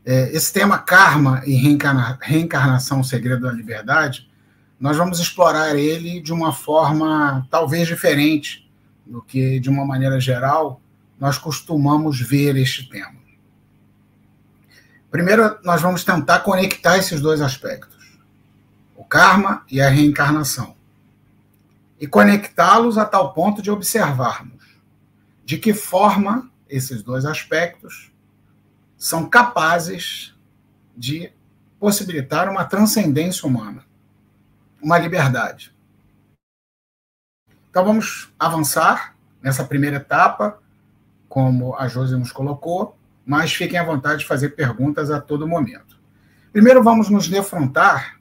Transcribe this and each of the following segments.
Esse tema karma e reencarnação, o segredo da liberdade, nós vamos explorar ele de uma forma talvez diferente do que, de uma maneira geral, nós costumamos ver este tema. Primeiro, nós vamos tentar conectar esses dois aspectos, o karma e a reencarnação, e conectá-los a tal ponto de observarmos de que forma esses dois aspectos são capazes de possibilitar uma transcendência humana, uma liberdade. Então vamos avançar nessa primeira etapa, como a Josi nos colocou, mas fiquem à vontade de fazer perguntas a todo momento. Primeiro vamos nos defrontar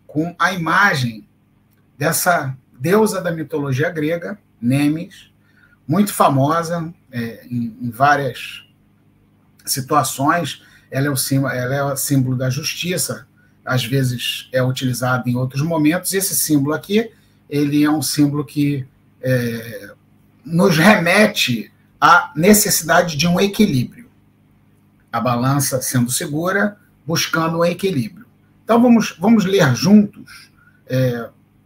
com a imagem dessa deusa da mitologia grega, Nemes, muito famosa em várias situações. Ela é o símbolo da justiça, às vezes é utilizado em outros momentos. Esse símbolo aqui, ele é um símbolo que nos remete à necessidade de um equilíbrio. A balança sendo segura, buscando um equilíbrio. Então vamos ler juntos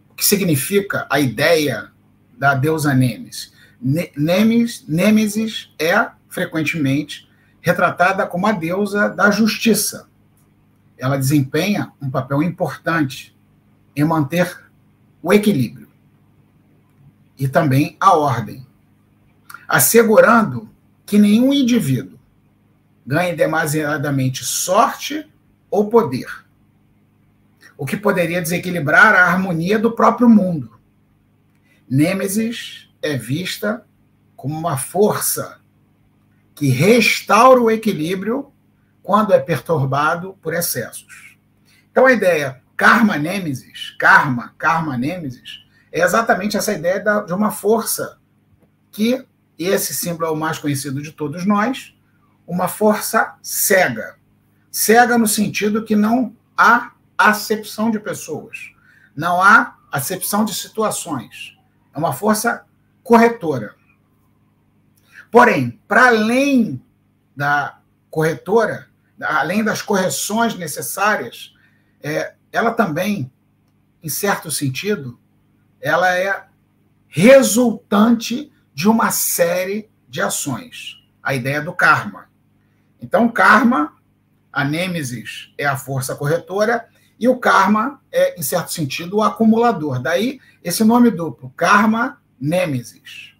o que significa a ideia da deusa Nemes. Nêmesis é, frequentemente, retratada como a deusa da justiça. Ela desempenha um papel importante em manter o equilíbrio e também a ordem, assegurando que nenhum indivíduo ganhe demasiadamente sorte ou poder, o que poderia desequilibrar a harmonia do próprio mundo. Nêmesis é vista como uma força que restaura o equilíbrio quando é perturbado por excessos. Então a ideia karma-nêmesis, karma-nêmesis, é exatamente essa ideia de uma força que, esse símbolo é o mais conhecido de todos nós, uma força cega. Cega no sentido que não há acepção de pessoas, não há acepção de situações. É uma força corretora. Porém, para além da corretora, além das correções necessárias, ela também, em certo sentido, ela é resultante de uma série de ações. A ideia do karma. Então, karma, a nêmesis é a força corretora, e o karma é, em certo sentido, o acumulador. Daí, esse nome duplo, karma-nêmesis.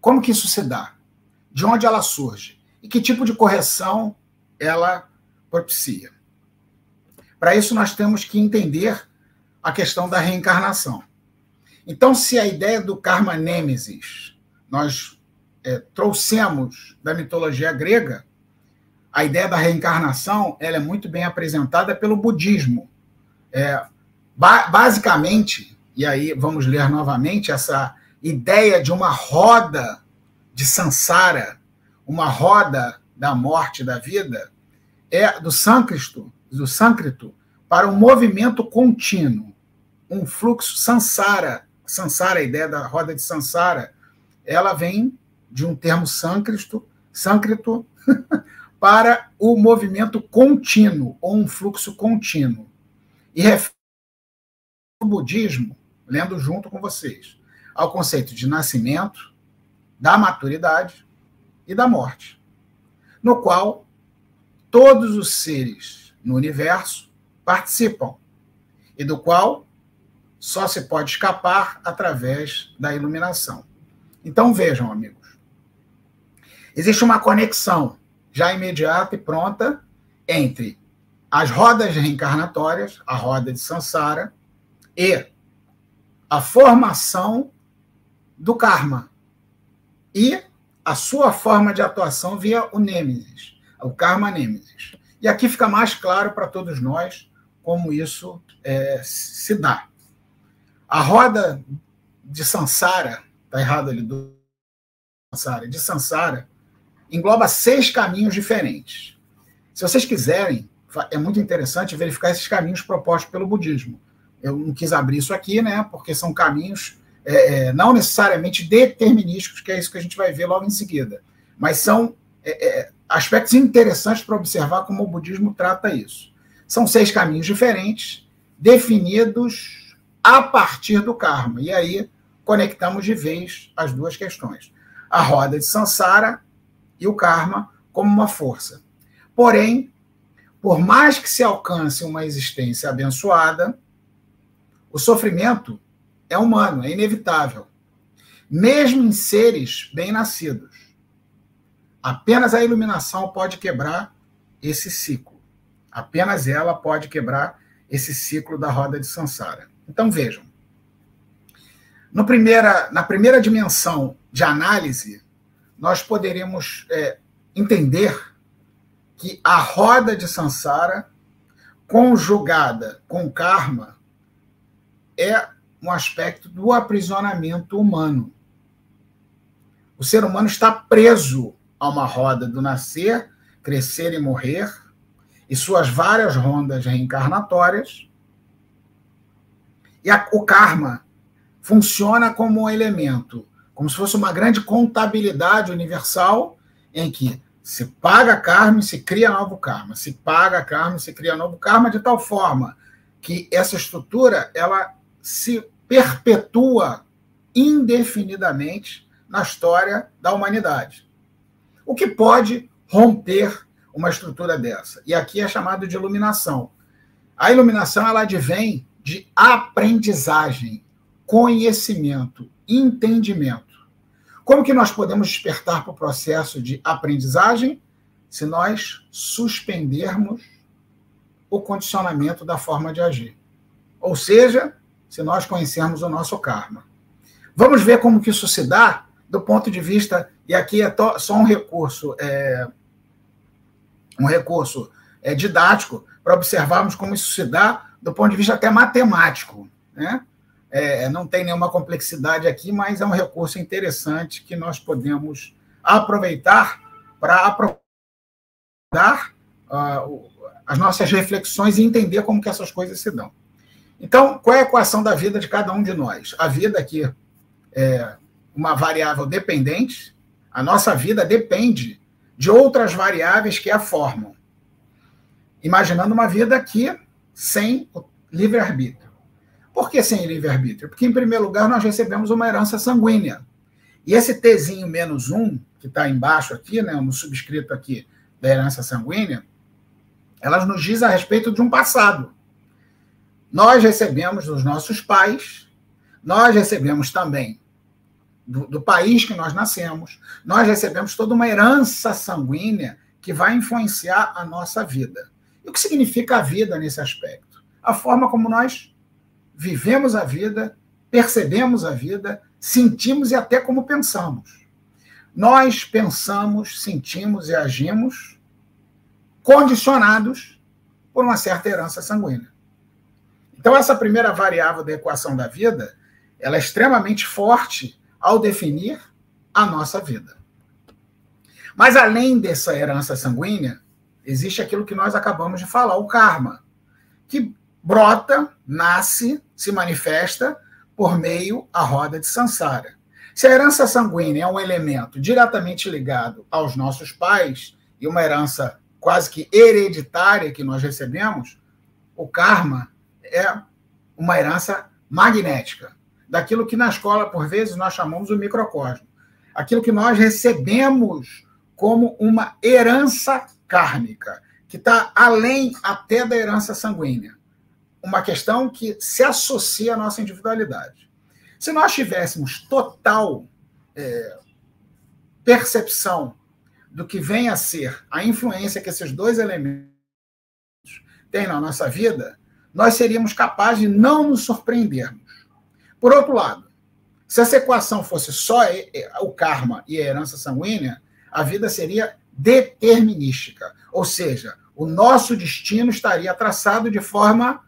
Como que isso se dá? De onde ela surge? E que tipo de correção ela propicia? Para isso, nós temos que entender a questão da reencarnação. Então, se a ideia do karma-nêmesis nós trouxemos da mitologia grega, a ideia da reencarnação ela é muito bem apresentada pelo budismo. Basicamente, e aí vamos ler novamente, essa ideia de uma roda de samsara, uma roda da morte e da vida, é do sânscrito para um movimento contínuo, um fluxo samsara. Samsara, a ideia da roda de samsara, ela vem de um termo sânscrito para o movimento contínuo, ou um fluxo contínuo. E refere ao budismo, lendo junto com vocês, ao conceito de nascimento, da maturidade e da morte, no qual todos os seres no universo participam, e do qual só se pode escapar através da iluminação. Então vejam, amigos, existe uma conexão já imediata e pronta entre as rodas reencarnatórias, a roda de samsara, e a formação do karma e a sua forma de atuação via o nêmesis, o karma-nêmesis. E aqui fica mais claro para todos nós como isso se dá. A roda de samsara, está errado ali, de samsara, engloba 6 caminhos diferentes. Se vocês quiserem, é muito interessante verificar esses caminhos propostos pelo budismo. Eu não quis abrir isso aqui, né, porque são caminhos não necessariamente determinísticos, que é isso que a gente vai ver logo em seguida, mas são aspectos interessantes para observar como o budismo trata isso. São 6 caminhos diferentes, definidos a partir do karma. E aí conectamos de vez as duas questões. A roda de Sansara e o karma como uma força. Porém, por mais que se alcance uma existência abençoada, o sofrimento é humano, é inevitável. Mesmo em seres bem-nascidos. Apenas a iluminação pode quebrar esse ciclo. Apenas ela pode quebrar esse ciclo da roda de Sansara. Então, vejam. Na primeira dimensão de análise, nós poderíamos entender que a roda de Sansara, conjugada com karma, é um aspecto do aprisionamento humano. O ser humano está preso a uma roda do nascer, crescer e morrer, e suas várias rondas reencarnatórias. E o karma funciona como um elemento, como se fosse uma grande contabilidade universal, em que se paga karma e se cria novo karma, se paga karma e se cria novo karma, de tal forma que essa estrutura ela se perpetua indefinidamente na história da humanidade. O que pode romper uma estrutura dessa? E aqui é chamado de iluminação. A iluminação ela advém de aprendizagem, conhecimento, entendimento. Como que nós podemos despertar para o processo de aprendizagem? Se nós suspendermos o condicionamento da forma de agir. Ou seja, se nós conhecermos o nosso karma. Vamos ver como que isso se dá do ponto de vista, e aqui é só um recurso didático para observarmos como isso se dá do ponto de vista até matemático, né? Não tem nenhuma complexidade aqui, mas é um recurso interessante que nós podemos aproveitar para aprofundar as nossas reflexões e entender como que essas coisas se dão. Então, qual é a equação da vida de cada um de nós? A vida aqui é uma variável dependente, a nossa vida depende de outras variáveis que a formam. Imaginando uma vida aqui sem livre-arbítrio. Por que sem livre-arbítrio? Porque, em primeiro lugar, nós recebemos uma herança sanguínea. E esse Tzinho menos 1, que está embaixo aqui, né, no subscrito aqui da herança sanguínea, ela nos diz a respeito de um passado. Nós recebemos dos nossos pais, nós recebemos também do país que nós nascemos, nós recebemos toda uma herança sanguínea que vai influenciar a nossa vida. E o que significa a vida nesse aspecto? A forma como nós vivemos a vida, percebemos a vida, sentimos e até como pensamos. Nós pensamos, sentimos e agimos condicionados por uma certa herança sanguínea. Então, essa primeira variável da equação da vida, ela é extremamente forte ao definir a nossa vida. Mas, além dessa herança sanguínea, existe aquilo que nós acabamos de falar, o karma, que brota, nasce, se manifesta por meio à roda de Sansara. Se a herança sanguínea é um elemento diretamente ligado aos nossos pais, e uma herança quase que hereditária que nós recebemos, o karma é uma herança magnética, daquilo que na escola, por vezes, nós chamamos o microcosmo. Aquilo que nós recebemos como uma herança kármica, que está além até da herança sanguínea. Uma questão que se associa à nossa individualidade. Se nós tivéssemos total percepção do que vem a ser a influência que esses dois elementos têm na nossa vida, nós seríamos capazes de não nos surpreendermos. Por outro lado, se essa equação fosse só o karma e a herança sanguínea, a vida seria determinística. Ou seja, o nosso destino estaria traçado de forma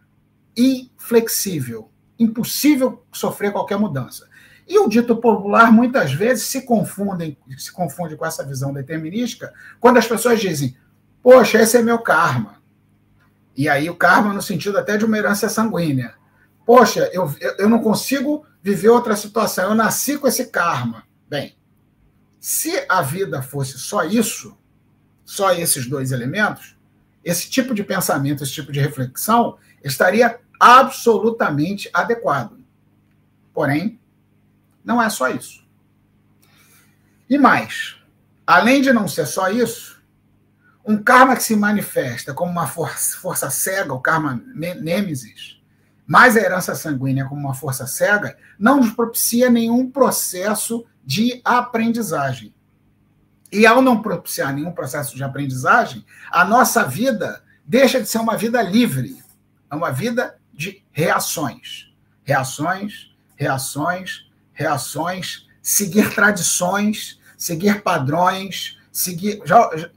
inflexível, impossível sofrer qualquer mudança. E o dito popular, muitas vezes, se confunde com essa visão determinística, quando as pessoas dizem, poxa, esse é meu karma. E aí o karma no sentido até de uma herança sanguínea. Poxa, eu não consigo viver outra situação, eu nasci com esse karma. Bem, se a vida fosse só isso, só esses dois elementos, esse tipo de pensamento, esse tipo de reflexão estaria absolutamente adequado. Porém, não é só isso. E mais, além de não ser só isso, um karma que se manifesta como uma força cega, o karma nêmesis, mais a herança sanguínea como uma força cega, não nos propicia nenhum processo de aprendizagem. E ao não propiciar nenhum processo de aprendizagem, a nossa vida deixa de ser uma vida livre, é uma vida de reações. Reações, reações, reações, seguir tradições, seguir padrões, seguir...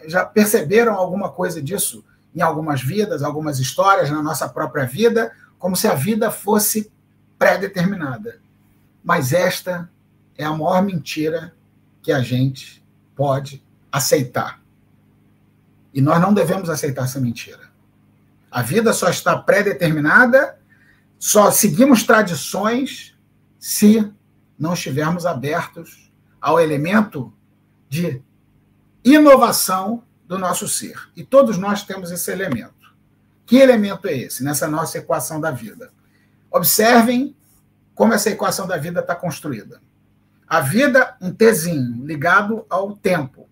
Já perceberam alguma coisa disso em algumas vidas, algumas histórias na nossa própria vida, como se a vida fosse pré-determinada. Mas esta é a maior mentira que a gente pode aceitar. E nós não devemos aceitar essa mentira. A vida só está pré-determinada, só seguimos tradições se não estivermos abertos ao elemento de inovação do nosso ser. E todos nós temos esse elemento. Que elemento é esse nessa nossa equação da vida? Observem como essa equação da vida está construída. A vida, um Tzinho, ligado ao tempo.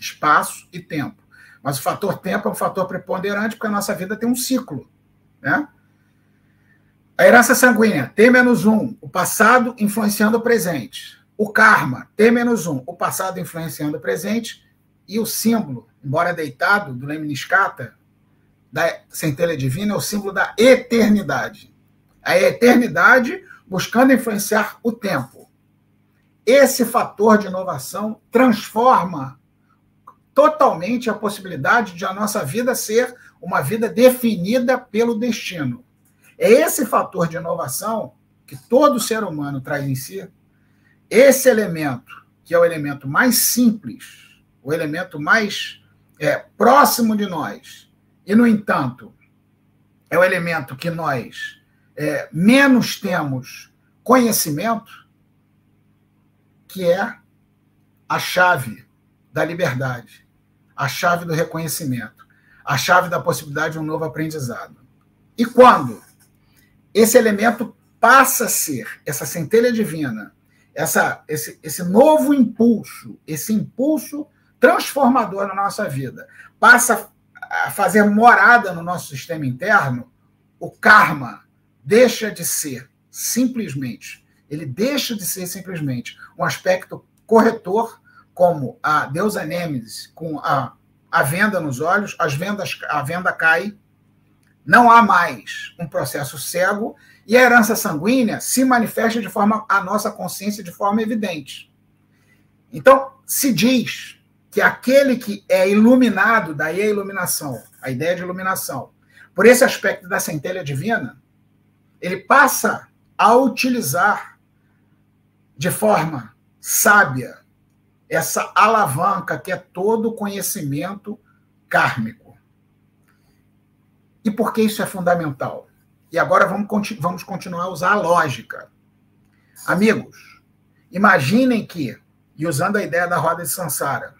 Espaço e tempo. Mas o fator tempo é um fator preponderante, porque a nossa vida tem um ciclo. Né? A herança sanguínea, T-1, o passado influenciando o presente. O karma, T-1, o passado influenciando o presente. E o símbolo, embora deitado, do Lemniscata, da centelha divina, é o símbolo da eternidade. A eternidade buscando influenciar o tempo. Esse fator de inovação transforma totalmente a possibilidade de a nossa vida ser uma vida definida pelo destino. É esse fator de inovação que todo ser humano traz em si, esse elemento, que é o elemento mais simples, o elemento mais próximo de nós, e, no entanto, é o elemento que nós menos temos conhecimento, que é a chave da liberdade, a chave do reconhecimento, a chave da possibilidade de um novo aprendizado. E quando esse elemento passa a ser, essa centelha divina, esse novo impulso, esse impulso transformador na nossa vida, passa a fazer morada no nosso sistema interno, o karma deixa de ser simplesmente um aspecto corretor, como a deusa Nêmesis, com a venda nos olhos, a venda cai, não há mais um processo cego, e a herança sanguínea se manifesta a nossa consciência de forma evidente. Então, se diz que aquele que é iluminado, daí a iluminação, a ideia de iluminação, por esse aspecto da centelha divina, ele passa a utilizar de forma sábia essa alavanca que é todo o conhecimento kármico. E por que isso é fundamental? E agora vamos continuar a usar a lógica. Amigos, imaginem que, e usando a ideia da roda de Sansara,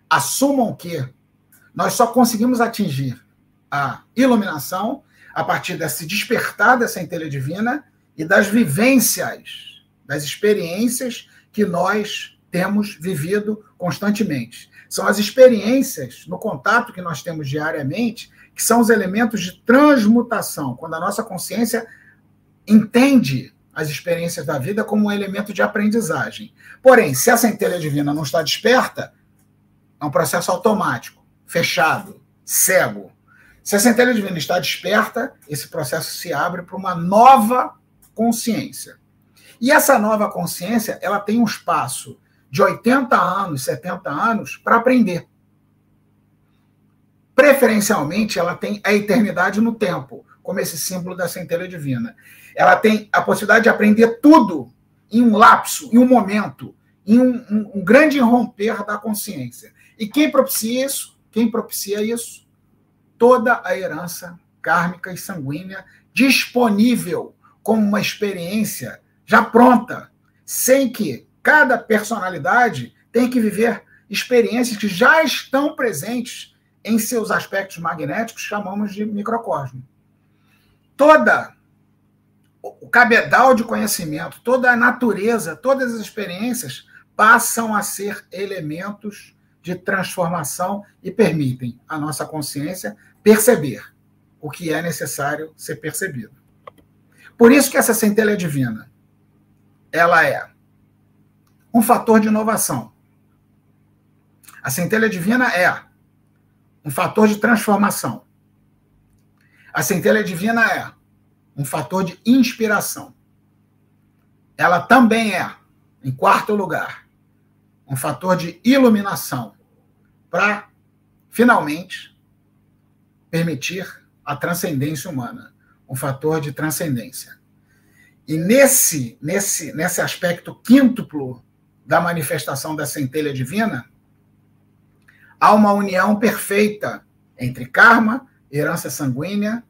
assumam que nós só conseguimos atingir a iluminação a partir desse despertar dessa centelha divina e das vivências, das experiências que nós temos vivido constantemente. São as experiências, no contato que nós temos diariamente, que são os elementos de transmutação, quando a nossa consciência entende as experiências da vida como um elemento de aprendizagem. Porém, se a centelha divina não está desperta, é um processo automático, fechado, cego. Se a centelha divina está desperta, esse processo se abre para uma nova consciência. E essa nova consciência, ela tem um espaço de 80 anos, 70 anos para aprender. Preferencialmente, ela tem a eternidade no tempo, como esse símbolo da centelha divina. Ela tem a possibilidade de aprender tudo em um lapso, em um momento, em um grande irromper da consciência. E quem propicia isso? Toda a herança kármica e sanguínea disponível como uma experiência já pronta, sem que cada personalidade tem que viver experiências que já estão presentes em seus aspectos magnéticos, chamamos de microcosmo. Toda o cabedal de conhecimento, toda a natureza, todas as experiências passam a ser elementos de transformação e permitem à nossa consciência perceber o que é necessário ser percebido. Por isso que essa centelha divina, ela é um fator de inovação. A centelha divina é um fator de transformação. A centelha divina é um fator de inspiração. Ela também é, em quarto lugar, um fator de iluminação para, finalmente, permitir a transcendência humana, um fator de transcendência. E nesse aspecto quíntuplo da manifestação da centelha divina, há uma união perfeita entre karma, herança sanguínea,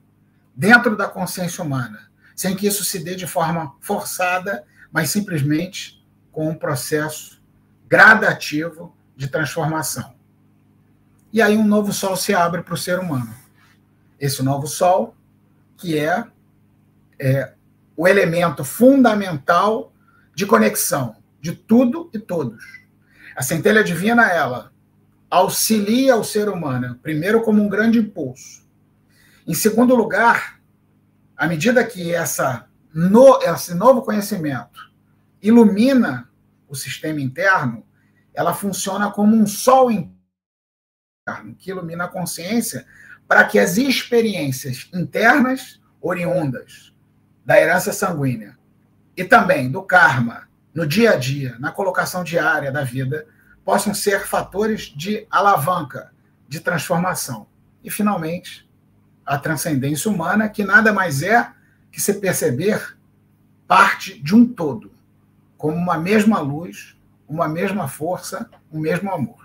dentro da consciência humana, sem que isso se dê de forma forçada, mas simplesmente com um processo gradativo de transformação. E aí um novo sol se abre para o ser humano. Esse novo sol, que é o elemento fundamental de conexão de tudo e todos. A centelha divina, ela auxilia o ser humano, primeiro como um grande impulso. Em segundo lugar, à medida que esse novo conhecimento ilumina o sistema interno, ela funciona como um sol interno que ilumina a consciência para que as experiências internas oriundas da herança sanguínea e também do karma no dia a dia, na colocação diária da vida, possam ser fatores de alavanca, de transformação. E, finalmente, a transcendência humana, que nada mais é que se perceber parte de um todo, como uma mesma luz, uma mesma força, um mesmo amor.